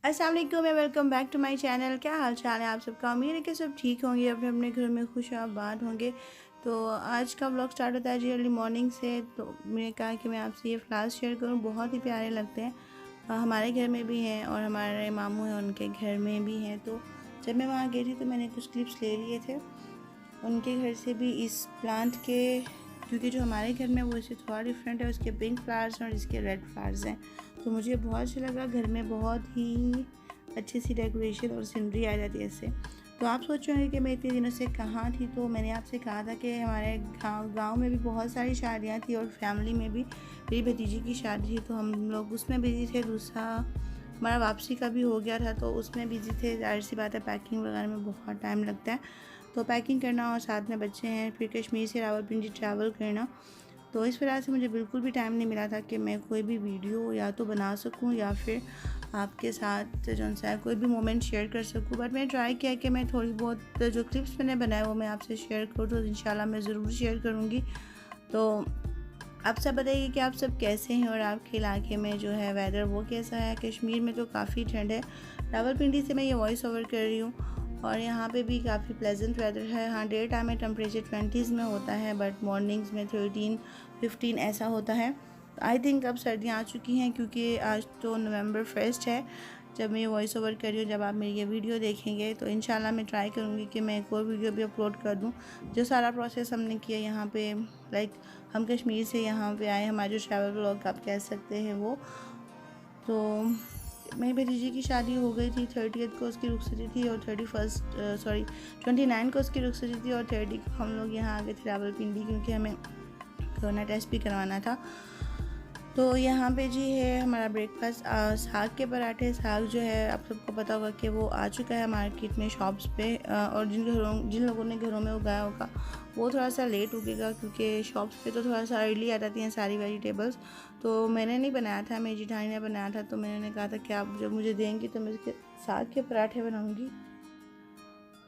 अस्सलाम वालेकुम and welcome back to my channel. क्या हाल चाल है आप सबका? उम्मीद है कि सब ठीक होंगे, अपने अपने घर में खुश आबाद होंगे। तो आज का व्लॉग स्टार्ट होता है जी अर्ली मॉर्निंग से। तो मैंने कहा कि मैं आपसे ये फ्लावर्स शेयर करूँ, बहुत ही प्यारे लगते हैं। हमारे घर में भी हैं और हमारे मामू हैं उनके घर में भी हैं। तो जब मैं वहाँ गई थी तो मैंने कुछ क्लिप्स ले लिए थे उनके घर से भी इस प्लांट के, क्योंकि जो हमारे घर में वो इससे थोड़ा डिफरेंट है। उसके पिंक फ्लावर्स हैं और इसके रेड फ्लावर्स हैं। तो मुझे बहुत अच्छा लगा, घर में बहुत ही अच्छी सी डेकोरेशन और सीनरी आ जाती है इससे। तो आप सोच रहे होंगे कि मैं इतने दिनों से कहाँ थी। तो मैंने आपसे कहा था कि हमारे गांव में भी बहुत सारी शादियाँ थी और फैमिली में भी मेरी भतीजी की शादी थी, तो हम लोग उसमें बिजी थे। दूसरा हमारा वापसी का भी हो गया था तो उसमें बिजी थे। जाहिर सी बात है, पैकिंग वगैरह में बहुत टाइम लगता है, तो पैकिंग करना और साथ में बच्चे हैं, फिर कश्मीर से रावलपिंडी ट्रैवल करना, तो इस वजह से मुझे बिल्कुल भी टाइम नहीं मिला था कि मैं कोई भी वीडियो या तो बना सकूं या फिर आपके साथ जो है कोई भी मोमेंट शेयर कर सकूं। बट मैंने ट्राई किया कि मैं थोड़ी बहुत जो क्लिप्स मैंने बनाए वो मैं आपसे शेयर करूँ, तो इंशाल्लाह मैं ज़रूर शेयर करूँगी। तो आप सब बताइए कि आप सब कैसे हैं और आपके इलाके में जो है वेदर वो कैसा है। कश्मीर में तो काफ़ी ठंड है। रावलपिंडी से मैं ये वॉइस ओवर कर रही हूँ और यहाँ पे भी काफ़ी प्लेजेंट वेदर है। हाँ, डे टाइम में टेम्परेचर 20s में होता है, बट मॉर्निंग्स में 13-15 ऐसा होता है। आई थिंक अब सर्दियाँ आ चुकी हैं, क्योंकि आज तो नवंबर 1 है जब मैं ये वॉइस ओवर कर रही हूँ। जब आप मेरी ये वीडियो देखेंगे तो इंशाल्लाह मैं ट्राई करूँगी कि मैं एक और वीडियो भी अपलोड कर दूँ। जो सारा प्रोसेस हमने किया यहाँ पे, लाइक हम कश्मीर से यहाँ पे आए, हमारा जो ट्रैवल व्लॉग आप कह सकते हैं वो। तो मेरी भतीजी की शादी हो गई थी, 30th को उसकी रुखसती थी और 29 को उसकी रुखसती थी और 30 को हम लोग यहाँ आ गए थे रावलपिंडी, क्योंकि हमें कोरोना टेस्ट भी करवाना था। तो यहाँ पे जी है हमारा ब्रेकफास्ट, साग के पराठे। साग जो है आप सबको पता होगा कि वो आ चुका है मार्केट में, शॉप्स पे, और जिन लोगों ने घरों में उगाया होगा वो थोड़ा सा लेट उगेगा, क्योंकि शॉप्स पे तो थोड़ा सा अर्ली आ जाती हैं सारी वेजिटेबल्स। तो मैंने नहीं बनाया था, मेरी जिठानी ने बनाया था। तो मैंने कहा था कि आप जब मुझे देंगी तो मैं इसके साग के पराठे बनाऊँगी,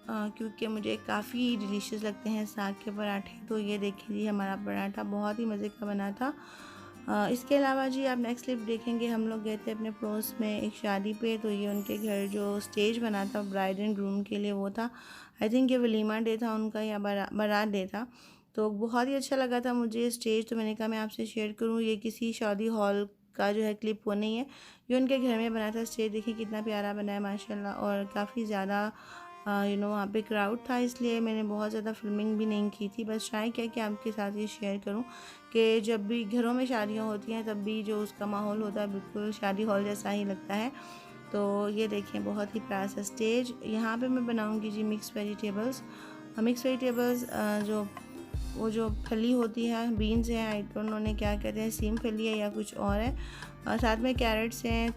क्योंकि मुझे काफ़ी डिलीशियस लगते हैं साग के पराठे। तो ये देखिए जी, हमारा पराठा बहुत ही मज़े का बना था। इसके अलावा जी आप नेक्स्ट क्लिप देखेंगे, हम लोग गए थे अपने पड़ोस में एक शादी पे। तो ये उनके घर जो स्टेज बना था ब्राइड एंड ग्रूम के लिए, वो था, आई थिंक ये वलीमा डे था उनका या बारात डे था। तो बहुत ही अच्छा लगा था मुझे स्टेज। तो मैंने कहा मैं आपसे शेयर करूँ। ये किसी शादी हॉल का जो है क्लिप वो नहीं है, ये उनके घर में बना था स्टेज। देखिए कितना प्यारा बना है माशाल्लाह, और काफ़ी ज़्यादा वहाँ पे क्राउड था, इसलिए मैंने बहुत ज़्यादा फिल्मिंग भी नहीं की थी। बस ट्राई किया कि आपके साथ ये शेयर करूँ कि जब भी घरों में शादियाँ होती हैं तब भी जो उसका माहौल होता है बिल्कुल शादी हॉल जैसा ही लगता है। तो ये देखें बहुत ही प्यारा सा स्टेज। यहाँ पे मैं बनाऊँगी जी मिक्स वेजिटेबल्स। जो फली होती है, बीन्स हैं, आई डोंट नो उन्हें क्या कहते हैं, सीम फली है या कुछ और है, और साथ में कैरेट्स हैं,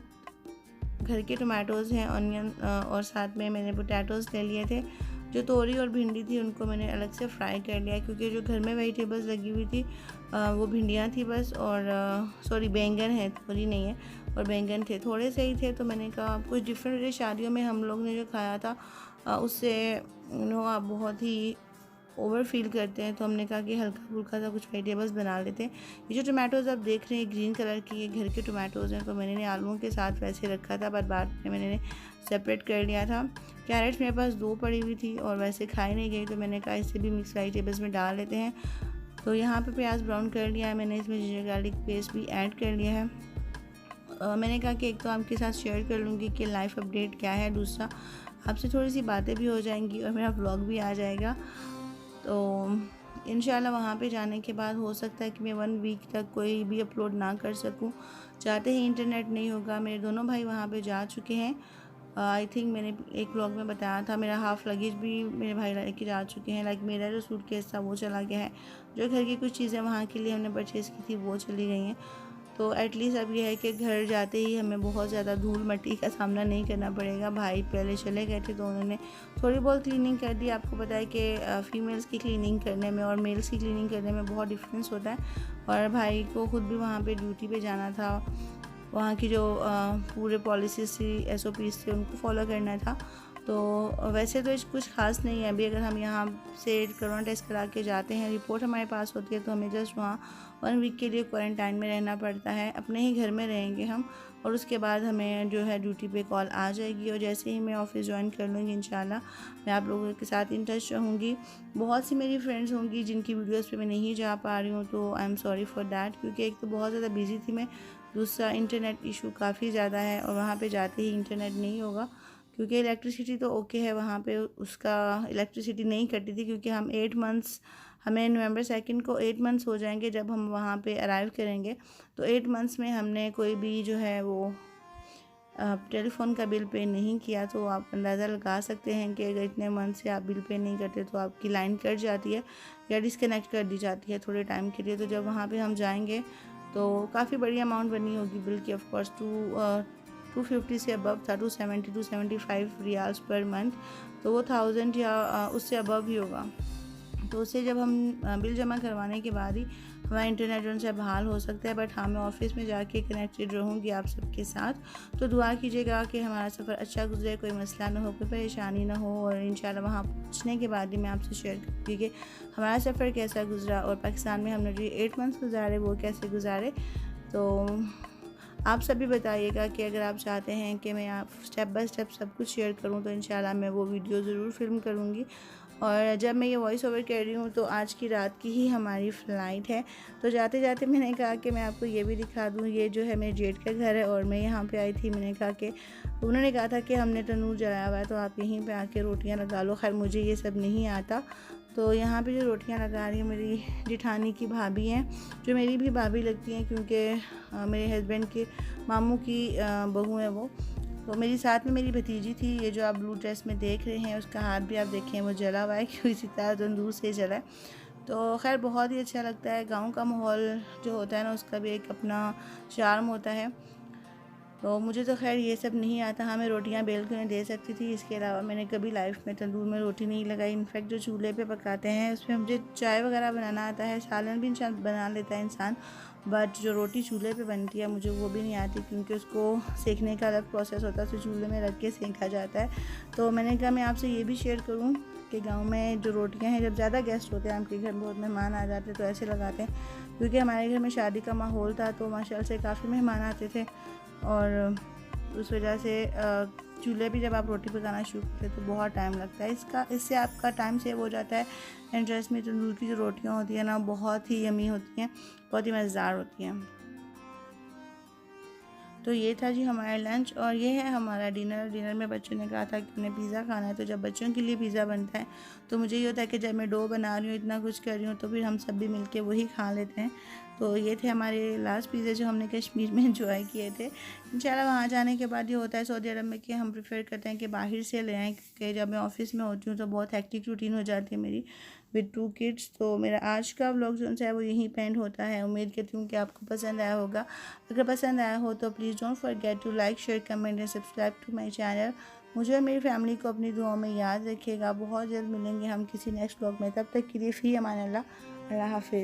घर के टमाटोज़ हैं, ऑनियन, और साथ में मैंने पोटैटोज़ ले लिए थे। जो तोरी और भिंडी थी उनको मैंने अलग से फ्राई कर लिया, क्योंकि जो घर में वेजिटेबल्स लगी हुई थी वो भिंडियाँ थी बस, और सॉरी बैंगन है, तोरी नहीं है, और बैंगन थे, थोड़े से ही थे। तो मैंने कहा कुछ डिफरेंट शादियों में हम लोग ने जो खाया था उससे आप बहुत ही ओवर फील करते हैं। तो हमने कहा कि हल्का फुल्का सा कुछ वेजिटेबल्स बना लेते हैं। ये जो टमाटोज़ आप देख रहे हैं ग्रीन कलर की, ये घर के टमाटोज़ हैं। तो मैंने आलूओं के साथ वैसे रखा था, बट बाद में मैंने सेपरेट कर लिया था। कैरेट्स मेरे पास 2 पड़ी हुई थी और वैसे खाई नहीं गई, तो मैंने कहा इसे भी मिक्स वेजिटेबल्स में डाल लेते हैं। तो यहाँ पे प्याज ब्राउन कर लिया है मैंने, इसमें जिंजर गार्लिक पेस्ट भी ऐड कर लिया है। मैंने कहा कि एक तो आपके साथ शेयर कर लूँगी कि लाइफ अपडेट क्या है, दूसरा आपसे थोड़ी सी बातें भी हो जाएंगी और मेरा व्लॉग भी आ जाएगा। तो इंशाल्लाह वहाँ पे जाने के बाद हो सकता है कि मैं 1 वीक तक कोई भी अपलोड ना कर सकूँ, चाहते ही इंटरनेट नहीं होगा। मेरे दोनों भाई वहाँ पे जा चुके हैं। आई थिंक मैंने एक व्लॉग में बताया था, मेरा हाफ़ लगेज भी मेरे भाई लेके जा चुके हैं। लाइक मेरा जो सूटकेस था वो चला गया है, जो घर की कुछ चीज़ें वहाँ के लिए हमने परचेज़ की थी वो चली गई हैं। तो एटलीस्ट अब ये है कि घर जाते ही हमें बहुत ज़्यादा धूल मट्टी का सामना नहीं करना पड़ेगा। भाई पहले चले गए थे तो उन्होंने थोड़ी बहुत क्लीनिंग कर दी। आपको पता है कि फ़ीमेल्स की क्लीनिंग करने में और मेल्स की क्लीनिंग करने में बहुत डिफरेंस होता है, और भाई को खुद भी वहाँ पे ड्यूटी पे जाना था। वहाँ की जो पूरे पॉलिसीज थी, SOPs थे, उनको फॉलो करना था। तो वैसे तो कुछ ख़ास नहीं है। अभी अगर हम यहाँ से कोरोना टेस्ट करा के जाते हैं, रिपोर्ट हमारे पास होती है, तो हमें जस्ट वहाँ 1 वीक के लिए क्वारंटाइन में रहना पड़ता है। अपने ही घर में रहेंगे हम, और उसके बाद हमें जो है ड्यूटी पे कॉल आ जाएगी, और जैसे ही मैं ऑफिस ज्वाइन कर लूँगी इंशाल्लाह मैं आप लोगों के साथ इन टच रहूँगी। बहुत सी मेरी फ्रेंड्स होंगी जिनकी वीडियोस पे मैं नहीं जा पा रही हूँ, तो I am sorry for that, क्योंकि एक तो बहुत ज़्यादा बिजी थी मैं, दूसरा इंटरनेट इशू काफ़ी ज़्यादा है, और वहाँ पे जाते ही इंटरनेट नहीं होगा, क्योंकि इलेक्ट्रिसिटी तो ओके है वहाँ पे, उसका इलेक्ट्रिसिटी नहीं कटी थी, क्योंकि हम 8 मंथ्स, हमें नवंबर 2 को 8 मंथ्स हो जाएंगे जब हम वहाँ पे अराइव करेंगे। तो 8 मंथ्स में हमने कोई भी जो है वो टेलीफोन का बिल पे नहीं किया। तो आप अंदाज़ा लगा सकते हैं कि अगर इतने मंथ से आप बिल पे नहीं करते तो आपकी लाइन कट जाती है या डिस्कनेक्ट कर दी जाती है थोड़े टाइम के लिए। तो जब वहाँ पे हम जाएंगे तो काफ़ी बड़ी अमाउंट बनी होगी बिल की, ऑफकोर्स 250 से अबव था, 270 275 रियाल्स पर मंथ, तो वो 1000 या उससे अबव ही होगा। तो उससे जब हम बिल जमा करवाने के बाद ही हमारा इंटरनेट उनसे बहाल हो सकता है। बट हाँ, मैं ऑफिस में जाके कनेक्टेड रहूँगी आप सबके साथ। तो दुआ कीजिएगा कि हमारा सफ़र अच्छा गुजरे, कोई मसला ना हो, कोई परेशानी ना हो, और इंशाल्लाह वहाँ पहुँचने के बाद ही मैं आपसे शेयर करूँगी कि हमारा सफ़र कैसा गुजरा, और पाकिस्तान में हमने जो 8 मंथ्स गुजारे वो कैसे गुजारे। तो आप सभी बताइएगा कि अगर आप चाहते हैं कि मैं आप स्टेप बाय स्टेप सब कुछ शेयर करूं, तो इंशाल्लाह मैं वो वीडियो ज़रूर फिल्म करूंगी। और जब मैं ये वॉइस ओवर कर रही हूँ तो आज की रात की ही हमारी फ़्लाइट है। तो जाते जाते मैंने कहा कि मैं आपको ये भी दिखा दूँ, ये जो है मेरे जेठ का घर है, और मैं यहाँ पे आई थी। मैंने कहा कि उन्होंने कहा था कि हमने तंदूर जलाया हुआ है तो आप यहीं पे आके रोटियाँ लगा लो। खैर मुझे ये सब नहीं आता। तो यहाँ पे जो रोटियाँ लगा रही है मेरी जिठानी की भाभी हैं, जो मेरी भी भाभी लगती हैं, क्योंकि मेरे हस्बैंड के मामू की बहू है वो। तो मेरी साथ में मेरी भतीजी थी। ये जो आप ब्लू ड्रेस में देख रहे हैं उसका हाथ भी आप देखें वो जला हुआ है, क्योंकि इसी तरह तंदूर से जला है। तो खैर बहुत ही अच्छा लगता है। गांव का माहौल जो होता है ना, उसका भी एक अपना चार्म होता है। तो मुझे तो खैर ये सब नहीं आता। हाँ, मैं रोटियां बेल कर दे सकती थी, इसके अलावा मैंने कभी लाइफ में तंदूर में रोटी नहीं लगाई। इनफैक्ट जो चूल्हे पे पकाते हैं उसमें मुझे चाय वगैरह बनाना आता है, सालन भी इंसान बना लेता है इंसान, बट जो रोटी चूल्हे पे बनती है मुझे वो भी नहीं आती, क्योंकि उसको सेकने का अलग प्रोसेस होता है, तो चूल्हे में रख के सेका जाता है। तो मैंने कहा मैं आपसे ये भी शेयर करूँ कि गाँव में जो रोटियाँ हैं, जब ज़्यादा गेस्ट होते हैं, आपके घर में बहुत मेहमान आ जाते हैं, तो ऐसे लगाते हैं। क्योंकि हमारे घर में शादी का माहौल था, तो माशाल्लाह से काफ़ी मेहमान आते थे, और उस वजह से चूल्हे पे जब आप रोटी पकाना शुरू करते हैं तो बहुत टाइम लगता है। इससे आपका टाइम सेव हो जाता है। एंड ट्रस्ट में तंदूर की जो रोटियां होती हैं ना, बहुत ही यमी होती हैं, बहुत ही मज़ेदार होती हैं। तो ये था जी हमारा लंच, और ये है हमारा डिनर। डिनर में बच्चों ने कहा था कि उन्हें पिज़्ज़ा खाना है, तो जब बच्चों के लिए पिज़्ज़ा बनता है तो मुझे ये होता है कि जब मैं डो बना रही हूँ, इतना कुछ कर रही हूँ, तो फिर हम सब भी मिलके वही खा लेते हैं। तो ये थे हमारे लास्ट पिज़्ज़ा जो हमने कश्मीर में एंजॉय किए थे। इंशाल्लाह वहाँ जाने के बाद ये होता है सऊदी अरब में कि हम प्रेफर करते हैं कि बाहर से ले आएँ, क्योंकि जब मैं ऑफिस में होती हूँ तो बहुत हेक्टिक रूटीन हो जाती है मेरी विद 2 किड्स। तो मेरा आज का व्लॉग जो है वो यहीं पेंड होता है। उम्मीद करती हूँ कि आपको पसंद आया होगा। अगर पसंद आया हो तो please don't forget to like, share, comment and subscribe to my channel. मुझे और मेरी फैमिली को अपनी दुआओं में याद रखिएगा। बहुत जल्द मिलेंगे हम किसी नेक्स्ट व्लॉग में। तब तक के लिए फ़ी अमान अल्लाह। अल्लाह हाफिज़।